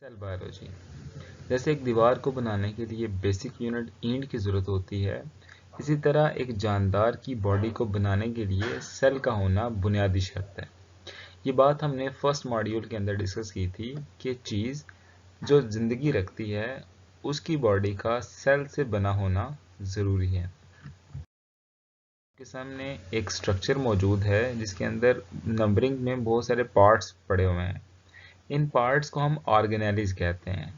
Cell biology. जैसे एक दीवार को बनाने के लिए बेसिक यूनिट ईंट की ज़रूरत होती है, इसी तरह एक जानदार की बॉडी को बनाने के लिए सेल का होना बुनियादी शर्त है। ये बात हमने फर्स्ट मॉड्यूल के अंदर डिस्कस की थी कि चीज़ जो ज़िंदगी रखती है उसकी बॉडी का सेल से बना होना ज़रूरी है। आपके सामने एक स्ट्रक्चर मौजूद है जिसके अंदर नंबरिंग में बहुत सारे पार्ट्स पड़े हुए हैं। इन पार्ट्स को हम ऑर्गेनेलिज कहते हैं।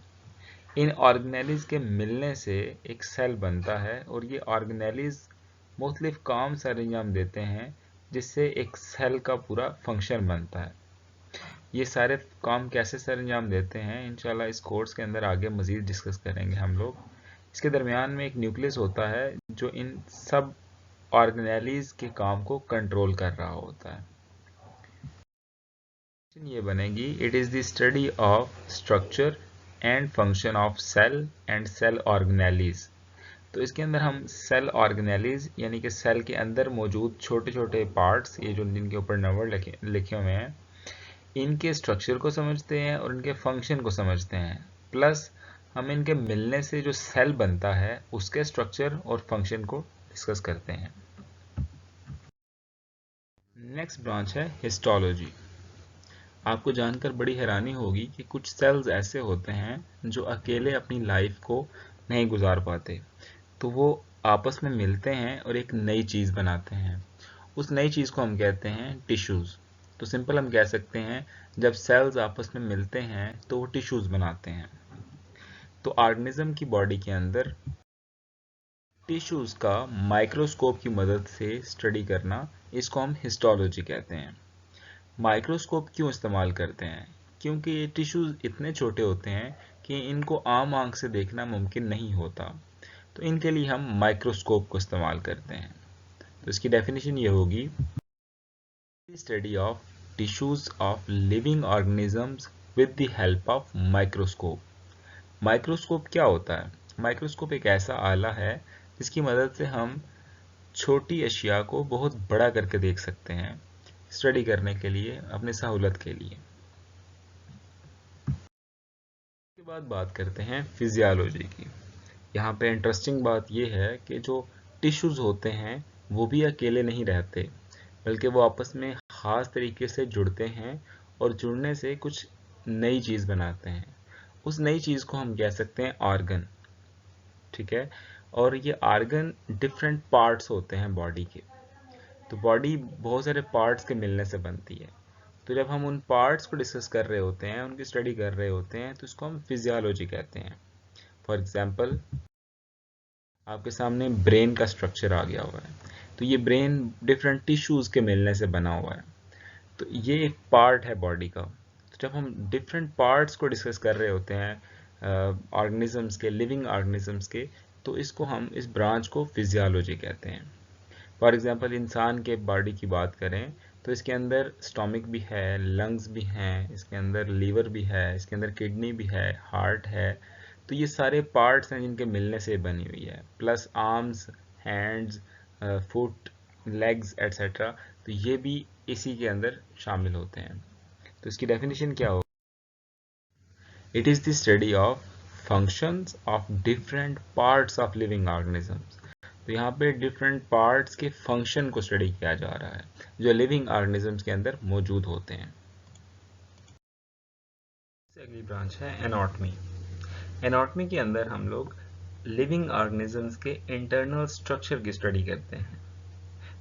इन ऑर्गेनेलिज के मिलने से एक सेल बनता है और ये ऑर्गेनेलिज मुख्तलिफ काम सर अंजाम देते हैं जिससे एक सेल का पूरा फंक्शन बनता है। ये सारे काम कैसे सर अंजाम देते हैं इंशाल्लाह इस कोर्स के अंदर आगे मज़ीद डिस्कस करेंगे हम लोग। इसके दरमियान में एक न्यूक्लियस होता है जो इन सब ऑर्गेनेलिज के काम को कंट्रोल कर रहा होता है। ये बनेगी it is the study of structure and function of cell and cell organelles. तो इसके अंदर हम सेल ऑर्गेनेलिज यानी कि सेल के अंदर मौजूद छोटे छोटे पार्ट्स, ये जो जिनके ऊपर नंबर लिखे हुए हैं, इनके स्ट्रक्चर को समझते हैं और इनके फंक्शन को समझते हैं। प्लस हम इनके मिलने से जो सेल बनता है उसके स्ट्रक्चर और फंक्शन को डिस्कस करते हैं। नेक्स्ट ब्रांच है हिस्टोलॉजी। आपको जानकर बड़ी हैरानी होगी कि कुछ सेल्स ऐसे होते हैं जो अकेले अपनी लाइफ को नहीं गुजार पाते, तो वो आपस में मिलते हैं और एक नई चीज़ बनाते हैं। उस नई चीज़ को हम कहते हैं टिश्यूज़। तो सिंपल हम कह सकते हैं जब सेल्स आपस में मिलते हैं तो वो टिश्यूज़ बनाते हैं। तो ऑर्गेनिज्म की बॉडी के अंदर टिश्यूज़ का माइक्रोस्कोप की मदद से स्टडी करना, इसको हम हिस्टोलॉजी कहते हैं। माइक्रोस्कोप क्यों इस्तेमाल करते हैं? क्योंकि ये टिश्यूज़ इतने छोटे होते हैं कि इनको आम आंख से देखना मुमकिन नहीं होता, तो इनके लिए हम माइक्रोस्कोप को इस्तेमाल करते हैं। तो इसकी डेफिनेशन ये होगी, study of tissues of living organisms with the help of microscope. Microscope क्या होता है? माइक्रोस्कोप एक ऐसा आला है जिसकी मदद से हम छोटी अशिया को बहुत बड़ा करके देख सकते हैं, स्टडी करने के लिए, अपनी सहूलत के लिए। इसके बाद बात करते हैं फिजियोलॉजी की। यहाँ पे इंटरेस्टिंग बात यह है कि जो टिश्यूज़ होते हैं वो भी अकेले नहीं रहते, बल्कि वो आपस में ख़ास तरीके से जुड़ते हैं और जुड़ने से कुछ नई चीज़ बनाते हैं। उस नई चीज़ को हम कह सकते हैं ऑर्गन, ठीक है। और ये ऑर्गन डिफरेंट पार्ट्स होते हैं बॉडी के। तो बॉडी बहुत सारे पार्ट्स के मिलने से बनती है। तो जब हम उन पार्ट्स को डिस्कस कर रहे होते हैं, उनकी स्टडी कर रहे होते हैं, तो इसको हम फिजियोलॉजी कहते हैं। फॉर एग्जांपल, आपके सामने ब्रेन का स्ट्रक्चर आ गया हुआ है। तो ये ब्रेन डिफरेंट टिश्यूज़ के मिलने से बना हुआ है। तो ये एक पार्ट है बॉडी का। तो जब हम डिफरेंट पार्ट्स को डिस्कस कर रहे होते हैं ऑर्गेनिजम्स के, लिविंग ऑर्गेनिजम्स के, तो इसको हम, इस ब्रांच को फिजियोलॉजी कहते हैं। फॉर एग्जांपल, इंसान के बॉडी की बात करें तो इसके अंदर स्टोमिक भी है, लंग्स भी हैं, इसके अंदर लीवर भी है, इसके अंदर किडनी भी है, हार्ट है। तो ये सारे पार्ट्स हैं जिनके मिलने से बनी हुई है। Plus arms, hands, foot, legs etcetera, तो ये भी इसी के अंदर शामिल होते हैं। तो इसकी डेफिनेशन क्या हो? It is the study of functions of different parts of living organisms. तो यहाँ पे डिफरेंट पार्ट्स के फंक्शन को स्टडी किया जा रहा है जो लिविंग ऑर्गेनिजम्स के अंदर मौजूद होते हैं। अगली ब्रांच है एनाटॉमी। एनाटॉमी के अंदर हम लोग लिविंग ऑर्गेनिजम्स के इंटरनल स्ट्रक्चर की स्टडी करते हैं।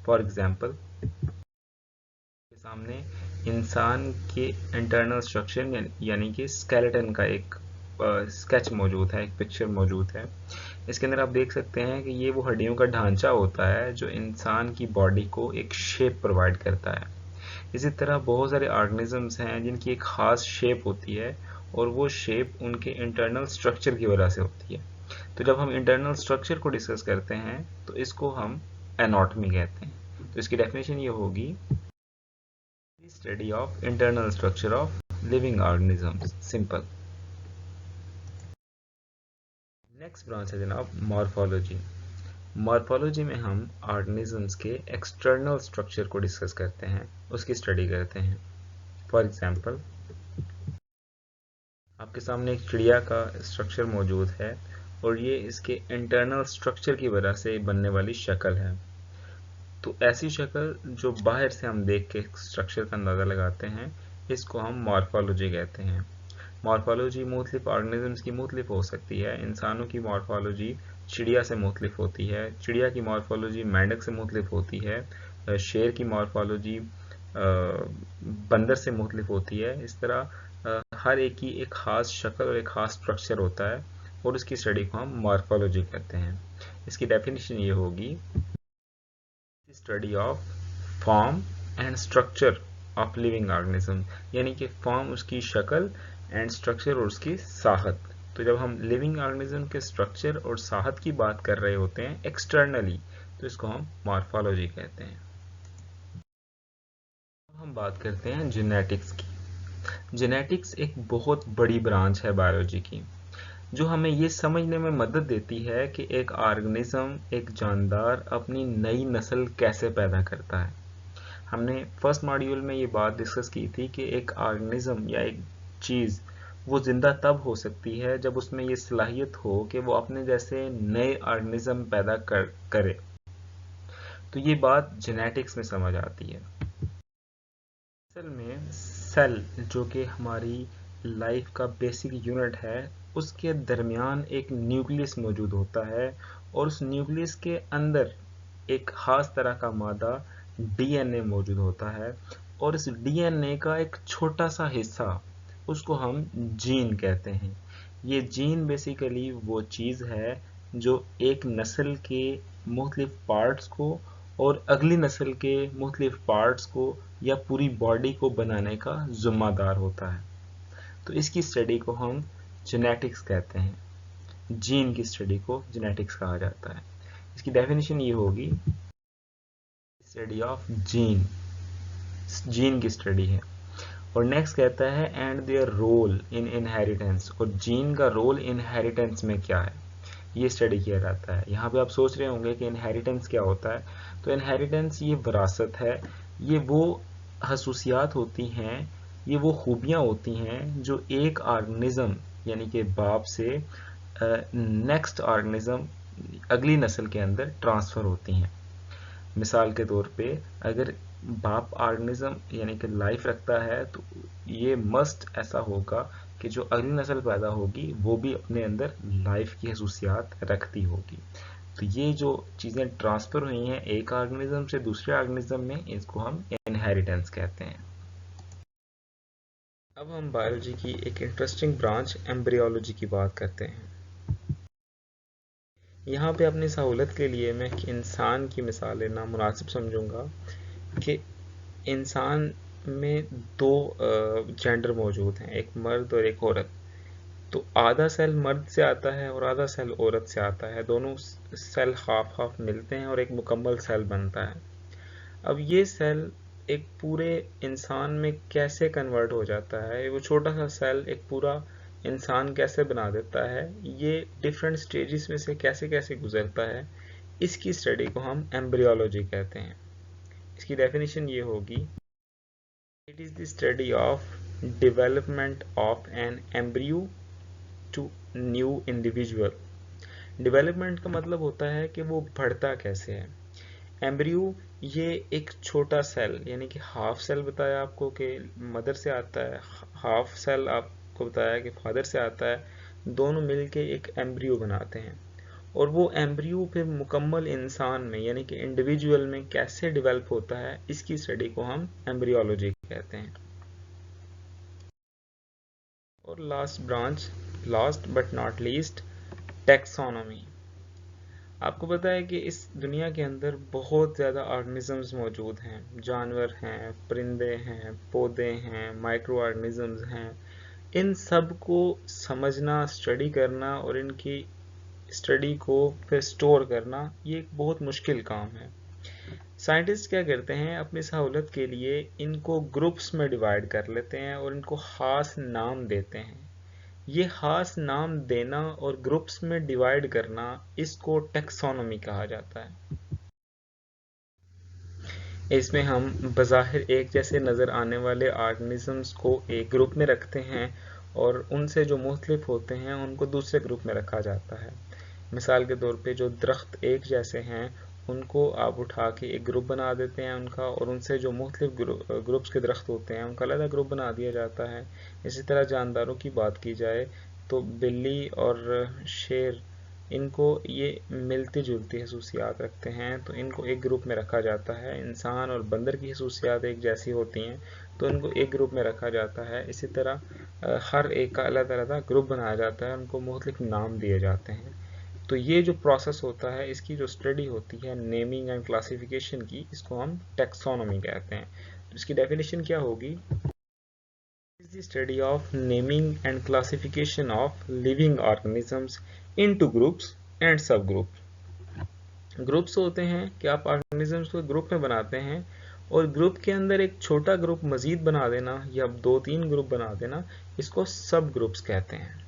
फॉर एग्जांपल, के सामने इंसान के इंटरनल स्ट्रक्चर यानी कि स्केलेटन का एक स्केच मौजूद है, एक पिक्चर मौजूद है। इसके अंदर आप देख सकते हैं कि ये वो हड्डियों का ढांचा होता है जो इंसान की बॉडी को एक शेप प्रोवाइड करता है। इसी तरह बहुत सारे ऑर्गेनिजम्स हैं जिनकी एक ख़ास शेप होती है और वो शेप उनके इंटरनल स्ट्रक्चर की वजह से होती है। तो जब हम इंटरनल स्ट्रक्चर को डिस्कस करते हैं तो इसको हम एनाटॉमी कहते हैं। तो इसकी डेफिनेशन ये होगी, study of internal structure of living organisms. Simple. Next branch है जनाब मॉर्फोलॉजी। मॉर्फोलॉजी में हम ऑर्गेनिजम्स के एक्सटर्नल स्ट्रक्चर को डिस्कस करते हैं, उसकी स्टडी करते हैं। फॉर एग्जांपल, आपके सामने एक चिड़िया का स्ट्रक्चर मौजूद है और ये इसके इंटरनल स्ट्रक्चर की वजह से बनने वाली शक्ल है। तो ऐसी शक्ल जो बाहर से हम देख के स्ट्रक्चर का अंदाज़ा लगाते हैं, इसको हम मॉर्फोलॉजी कहते हैं। मॉर्फोलॉजी मुख्तलिफ ऑर्गेनिजम्स की मुख्तलिफ हो सकती है। इंसानों की मॉर्फोलॉजी चिड़िया से मुख्तलिफ होती है, चिड़िया की मॉर्फोलॉजी मेंढक से मुख्तलिफ होती है, शेर की मॉर्फोलॉजी बंदर से मुख्तलिफ होती है। इस तरह हर एक की एक ख़ास शक्ल और एक ख़ास स्ट्रक्चर होता है और इसकी स्टडी को हम मॉर्फोलॉजी कहते हैं। इसकी डेफिनेशन ये होगी, study of form and structure of living organism, यानी कि फॉर्म उसकी शक्ल एंड स्ट्रक्चर और उसकी साहत। तो जब हम लिविंग ऑर्गेनिज्म के स्ट्रक्चर और साहत की बात कर रहे होते हैं एक्सटर्नली, तो इसको हम मॉर्फोलॉजी कहते हैं। अब हम बात करते हैं जेनेटिक्स की। जेनेटिक्स एक बहुत बड़ी ब्रांच है बायोलॉजी की, जो हमें ये समझने में मदद देती है कि एक ऑर्गेनिज्म, एक जानदार अपनी नई नस्ल कैसे पैदा करता है। हमने फर्स्ट मॉड्यूल में ये बात डिस्कस की थी कि एक ऑर्गेनिज्म या एक चीज़ वो जिंदा तब हो सकती है जब उसमें ये सलाहियत हो कि वो अपने जैसे नए ऑर्गेनिज्म पैदा करे। तो ये बात जेनेटिक्स में समझ आती है। असल में सेल, जो कि हमारी लाइफ का बेसिक यूनिट है, उसके दरमियान एक न्यूक्लियस मौजूद होता है और उस न्यूक्लियस के अंदर एक खास तरह का मादा डीएनए मौजूद होता है और इस डीएनए का एक छोटा सा हिस्सा, उसको हम जीन कहते हैं। ये जीन बेसिकली वो चीज़ है जो एक नस्ल के मुख्तलिफ पार्ट्स को और अगली नस्ल के मुख्तलिफ पार्ट्स को या पूरी बॉडी को बनाने का जिम्मेदार होता है। तो इसकी स्टडी को हम जेनेटिक्स कहते हैं। जीन की स्टडी को जेनेटिक्स कहा जाता है। इसकी डेफिनेशन ये होगी, स्टडी ऑफ जीन, जीन की स्टडी है। और नेक्स्ट कहता है and their role in inheritance, और जीन का रोल इनहेरिटेंस में क्या है, ये स्टडी किया जाता है। यहाँ पे आप सोच रहे होंगे कि इनहेरिटेंस क्या होता है। तो इनहेरिटेंस ये विरासत है, ये वो खसूसियात होती हैं, ये वो खूबियाँ होती हैं जो एक ऑर्गेनिज्म यानी कि बाप से नेक्स्ट ऑर्गेनिज्म, अगली नस्ल के अंदर ट्रांसफ़र होती हैं। मिसाल के तौर पे अगर बाप ऑर्गेनिज्म यानी कि लाइफ रखता है, तो ये मस्ट ऐसा होगा कि जो अगली नस्ल पैदा होगी वो भी अपने अंदर लाइफ की खसूसियात रखती होगी। तो ये जो चीज़ें ट्रांसफ़र हुई हैं एक ऑर्गेनिज्म से दूसरे ऑर्गेनिज्म में, इसको हम इनहेरिटेंस कहते हैं। अब हम बायोलॉजी की एक इंटरेस्टिंग ब्रांच एम्ब्रियोलॉजी की बात करते हैं। यहाँ पे अपनी सहूलत के लिए मैं इंसान की मिसाल लेना मुनासिब समझूंगा कि इंसान में दो जेंडर मौजूद हैं, एक मर्द और एक औरत। तो आधा सेल मर्द से आता है और आधा सेल औरत से आता है, दोनों सेल हाफ हाफ मिलते हैं और एक मुकम्मल सेल बनता है। अब ये सेल एक पूरे इंसान में कैसे कन्वर्ट हो जाता है, वो छोटा सा सेल एक पूरा इंसान कैसे बना देता है, ये डिफरेंट स्टेजेस में से कैसे कैसे गुजरता है, इसकी स्टडी को हम एम्ब्रियोलॉजी कहते हैं। इसकी डेफिनेशन ये होगी, it is the study of development of an embryo to new individual. Development का मतलब होता है कि वो बढ़ता कैसे है। एम्ब्रियो ये एक छोटा सेल यानी कि हाफ सेल बताया आपको कि मदर से आता है, हाफ सेल आपको बताया कि फादर से आता है, दोनों मिलके एक एम्ब्रियो बनाते हैं और वो एम्ब्रियो फिर मुकम्मल इंसान में यानी कि इंडिविजुअल में कैसे डेवलप होता है, इसकी स्टडी को हम एम्ब्रियोलॉजी कहते हैं। और last branch, last but not least, taxonomy. आपको पता है कि इस दुनिया के अंदर बहुत ज़्यादा ऑर्गेनिजम्स मौजूद हैं, जानवर हैं, परिंदे हैं, पौधे हैं, माइक्रो ऑर्गेनिजम्स हैं। इन सब को समझना, स्टडी करना और इनकी स्टडी को फिर स्टोर करना, ये एक बहुत मुश्किल काम है। साइंटिस्ट क्या करते हैं, अपनी सहूलत के लिए इनको ग्रुप्स में डिवाइड कर लेते हैं और इनको ख़ास नाम देते हैं। ये खास नाम देना और ग्रुप्स में डिवाइड करना, इसको टैक्सोनॉमी कहा जाता है। इसमें हम बज़ाहिर एक जैसे नज़र आने वाले ऑर्गेनिजम्स को एक ग्रुप में रखते हैं और उनसे जो मुख्तलिफ होते हैं उनको दूसरे ग्रुप में रखा जाता है। मिसाल के तौर पे जो दरख्त एक जैसे हैं उनको आप उठा के एक ग्रुप बना देते हैं उनका, और उनसे जो मुख्तलिफ ग्रुप्स के दरख्त होते हैं उनका अलग ग्रुप बना दिया जाता है। इसी तरह जानदारों की बात की जाए तो बिल्ली और शेर, इनको ये मिलती जुलती खसूसियात रखते हैं तो इनको एक ग्रुप में रखा जाता है। इंसान और बंदर की खसूसियात एक जैसी होती हैं तो इनको एक ग्रुप में रखा जाता है। इसी तरह हर एक का अलग अलग ग्रुप बनाया जाता है, उनको मुख्तलिफ नाम दिए जाते हैं। तो ये जो प्रोसेस होता है, इसकी जो स्टडी होती है नेमिंग एंड क्लासिफिकेशन की, इसको हम टैक्सोनॉमी कहते हैं। तो इसकी डेफिनेशन क्या होगी? is the study of naming and classification of living organisms into groups and subgroups। Groups होते हैं कि आप ऑर्गेनिजम्स को ग्रुप में बनाते हैं और ग्रुप के अंदर एक छोटा ग्रुप मजीद बना देना या 2-3 ग्रुप बना देना, इसको सब ग्रुप्स कहते हैं।